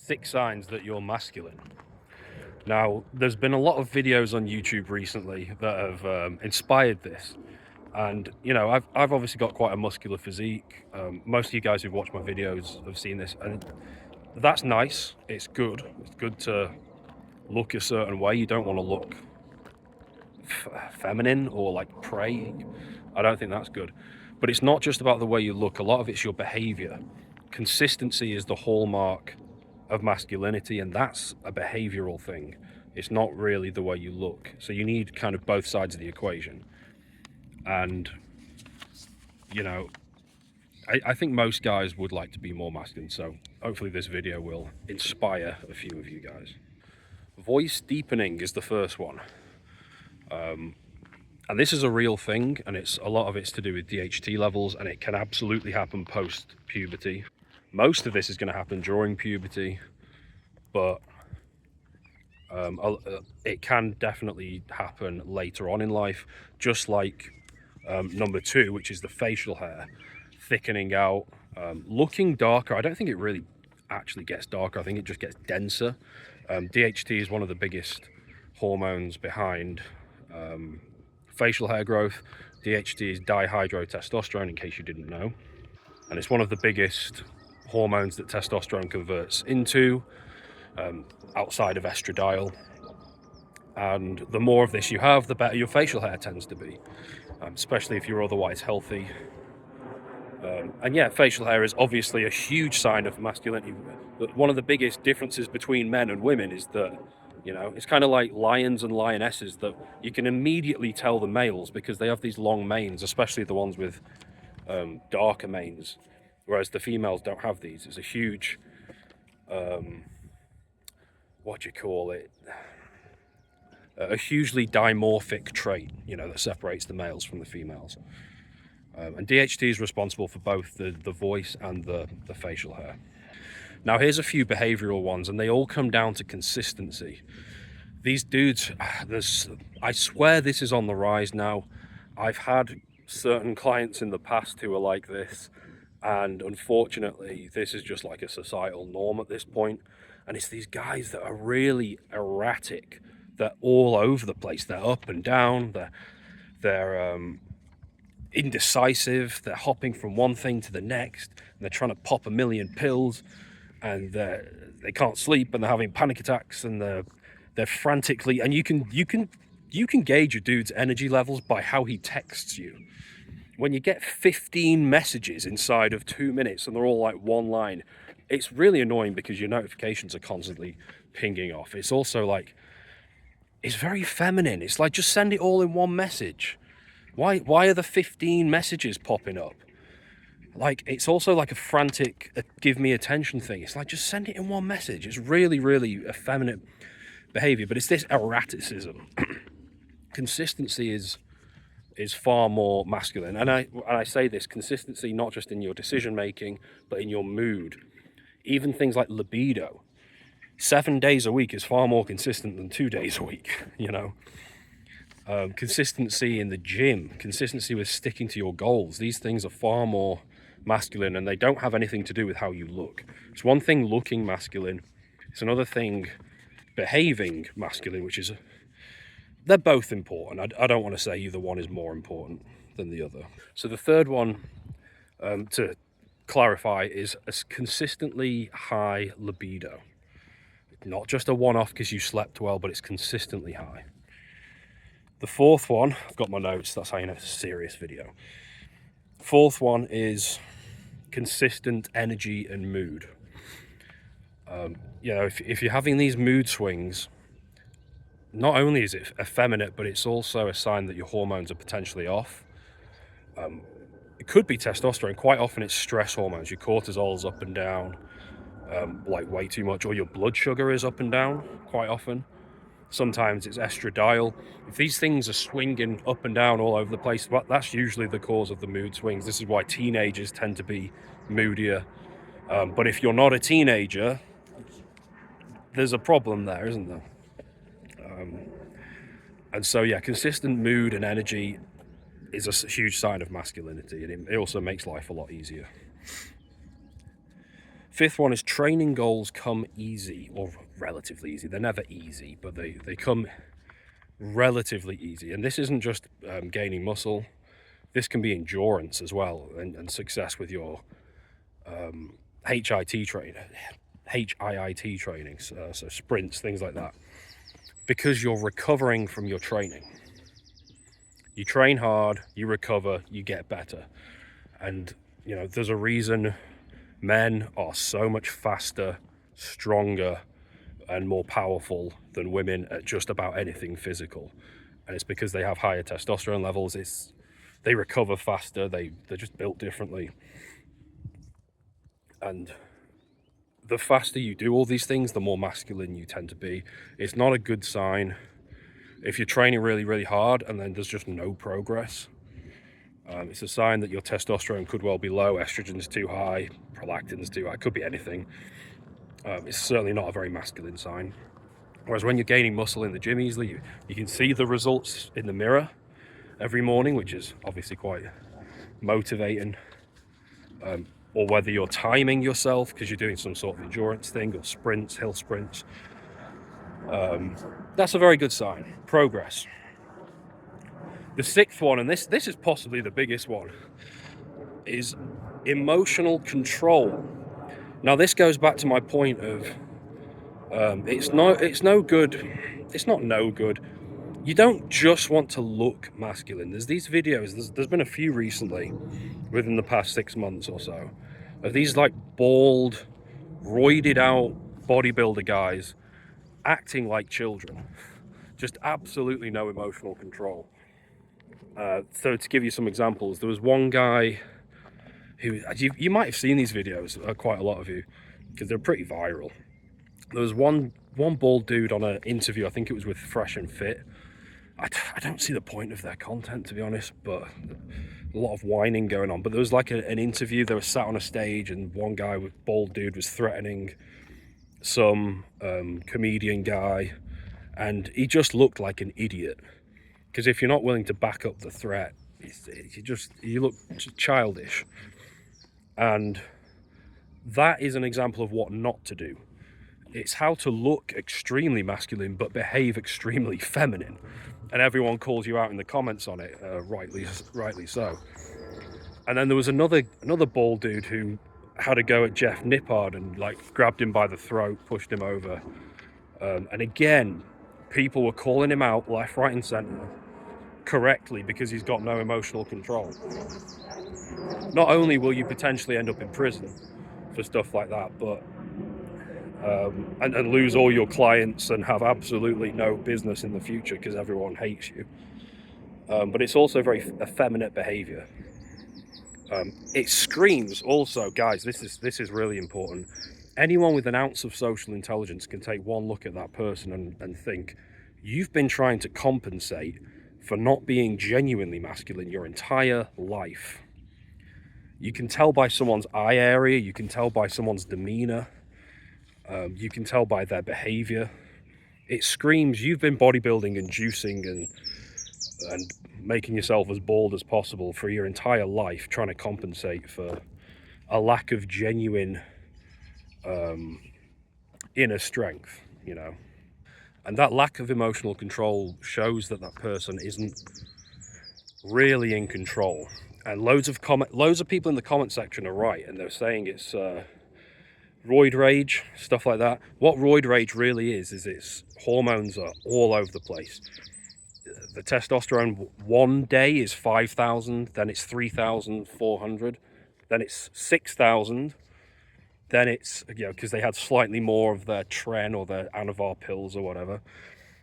6 signs that you're masculine. Now, there's been a lot of videos on YouTube recently that have inspired this. And, you know, I've obviously got quite a muscular physique. Most of you guys who've watched my videos have seen this, and that's nice. It's good. It's good to look a certain way. You don't want to look feminine or like prey. I don't think that's good. But it's not just about the way you look. A lot of it's your behavior. Consistency is the hallmark of masculinity, and that's a behavioral thing. It's not really the way you look. So you need kind of both sides of the equation. And, you know, I think most guys would like to be more masculine, so hopefully this video will inspire a few of you guys. Voice deepening is the first one. And this is a real thing, and a lot of it's to do with DHT levels, and it can absolutely happen post-puberty. Most of this is going to happen during puberty, but it can definitely happen later on in life, just like number 2, which is the facial hair thickening out, looking darker. I don't think it really actually gets darker. I think it just gets denser. DHT is one of the biggest hormones behind facial hair growth. DHT is dihydrotestosterone, in case you didn't know, and it's one of the biggest hormones that testosterone converts into, outside of estradiol. And the more of this you have, the better your facial hair tends to be, especially if you're otherwise healthy. And yeah, facial hair is obviously a huge sign of masculinity. But one of the biggest differences between men and women is that, you know, it's kind of like lions and lionesses, that you can immediately tell the males because they have these long manes, especially the ones with darker manes, whereas the females don't have these. It's a huge, what do you call it? A hugely dimorphic trait, you know, that separates the males from the females. And DHT is responsible for both the voice and the facial hair. Now, here's a few behavioral ones, and they all come down to consistency. These dudes, I swear this is on the rise now. I've had certain clients in the past who are like this, and unfortunately, this is just like a societal norm at this point. And it's these guys that are really erratic. They're all over the place. They're up and down. They're indecisive. They're hopping from one thing to the next. And they're trying to pop a million pills, and they can't sleep, and they're having panic attacks, and they're frantically. And you can gauge a dude's energy levels by how he texts you. When you get 15 messages inside of 2 minutes and they're all like one line, it's really annoying because your notifications are constantly pinging off. It's also like, it's very feminine. It's like, just send it all in one message. Why are the 15 messages popping up? Like, it's also like a frantic give me attention thing. It's like, just send it in one message. It's really, really effeminate behavior, but it's this erraticism. Consistency is far more masculine. And I say this, consistency not just in your decision making, but in your mood. Even things like libido. 7 days a week is far more consistent than 2 days a week, you know. Consistency in the gym, consistency with sticking to your goals. These things are far more masculine, and they don't have anything to do with how you look. It's one thing looking masculine. It's another thing behaving masculine, which is, they're both important. I don't want to say either one is more important than the other. So the third one, to clarify, is a consistently high libido. Not just a one-off because you slept well, but it's consistently high. The fourth one, I've got my notes, that's how you know it's a serious video. Fourth one is consistent energy and mood. You know, if you're having these mood swings, not only is it effeminate, but it's also a sign that your hormones are potentially off. It could be testosterone. Quite often it's stress hormones. Your cortisol's up and down, like way too much, or your blood sugar is up and down quite often. Sometimes it's estradiol. If these things are swinging up and down all over the place, that's usually the cause of the mood swings. This is why teenagers tend to be moodier. But if you're not a teenager, there's a problem there, isn't there? And so, yeah, consistent mood and energy is a huge sign of masculinity, and it also makes life a lot easier. Fifth one is training goals come easy, or relatively easy. They're never easy, but they come relatively easy. And this isn't just gaining muscle. This can be endurance as well, and success with your HIIT trainings, so sprints, things like that. Because you're recovering from your training. You train hard, you recover, you get better. And, you know, there's a reason men are so much faster, stronger, and more powerful than women at just about anything physical. And it's because they have higher testosterone levels. They recover faster, they're just built differently. And the faster you do all these things, the more masculine you tend to be. It's not a good sign if you're training really, really hard and then there's just no progress. It's a sign that your testosterone could well be low, estrogen's too high, prolactin's too high, could be anything. It's certainly not a very masculine sign. Whereas when you're gaining muscle in the gym easily, you can see the results in the mirror every morning, which is obviously quite motivating. Or whether you're timing yourself because you're doing some sort of endurance thing, or sprints, hill sprints. That's a very good sign. Progress. The sixth one, and this is possibly the biggest one, is emotional control. Now this goes back to my point of it's no good. It's not no good. You don't just want to look masculine. There's these videos. There's been a few recently, within the past 6 months or so, of these like bald, roided out bodybuilder guys acting like children. Just absolutely no emotional control. So to give you some examples, there was one guy who, you might have seen these videos, quite a lot of you, because they're pretty viral. There was one bald dude on an interview, I think it was with Fresh and Fit. I don't see the point of their content, to be honest, but a lot of whining going on. But there was like an interview, they were sat on a stage, and one guy with bald dude was threatening some comedian guy, and he just looked like an idiot. Because if you're not willing to back up the threat, you look childish. And that is an example of what not to do. It's how to look extremely masculine but behave extremely feminine, and everyone calls you out in the comments on it, rightly so. And then there was another bald dude who had a go at Jeff Nippard and like grabbed him by the throat, pushed him over, and again, people were calling him out left, right, and centre correctly because he's got no emotional control. Not only will you potentially end up in prison for stuff like that, but and lose all your clients and have absolutely no business in the future because everyone hates you. But it's also very effeminate behavior. It screams also, guys, this is really important. Anyone with an ounce of social intelligence can take one look at that person and think, you've been trying to compensate for not being genuinely masculine your entire life. You can tell by someone's eye area, you can tell by someone's demeanor, you can tell by their behavior. It screams you've been bodybuilding and juicing and making yourself as bald as possible for your entire life, trying to compensate for a lack of genuine inner strength, you know. And that lack of emotional control shows that person isn't really in control. And loads of people in the comment section are right, and they're saying it's roid rage, stuff like that. What roid rage really is it's hormones are all over the place. The testosterone one day is 5,000, then it's 3,400, then it's 6,000, then it's, you know, because they had slightly more of their Tren or their Anavar pills or whatever.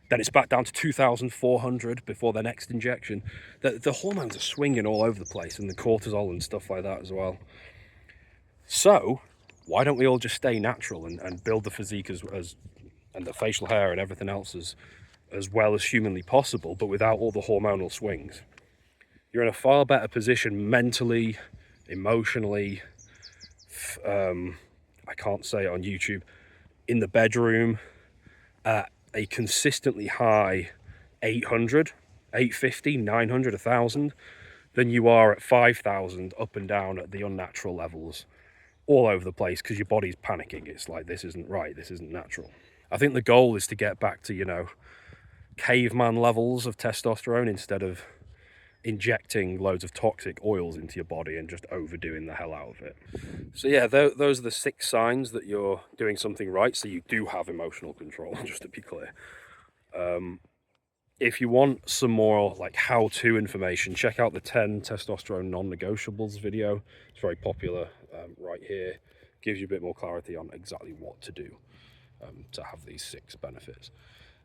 Then it's back down to 2,400 before their next injection. The hormones are swinging all over the place, and the cortisol and stuff like that as well. So why don't we all just stay natural and build the physique as and the facial hair and everything else as well as humanly possible, but without all the hormonal swings? You're in a far better position mentally, emotionally, I can't say it on YouTube, in the bedroom at a consistently high 800, 850, 900, 1,000 than you are at 5,000 up and down at the unnatural levels, all over the place because your body's panicking. It's like, this isn't right, this isn't natural. I think the goal is to get back to, you know, caveman levels of testosterone instead of injecting loads of toxic oils into your body and just overdoing the hell out of it. So yeah, those are the 6 signs that you're doing something right, so you do have emotional control, just to be clear. If you want some more like how-to information, check out the 10 testosterone non-negotiables video. It's very popular right here. Gives you a bit more clarity on exactly what to do to have these 6 benefits.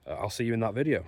I'll see you in that video.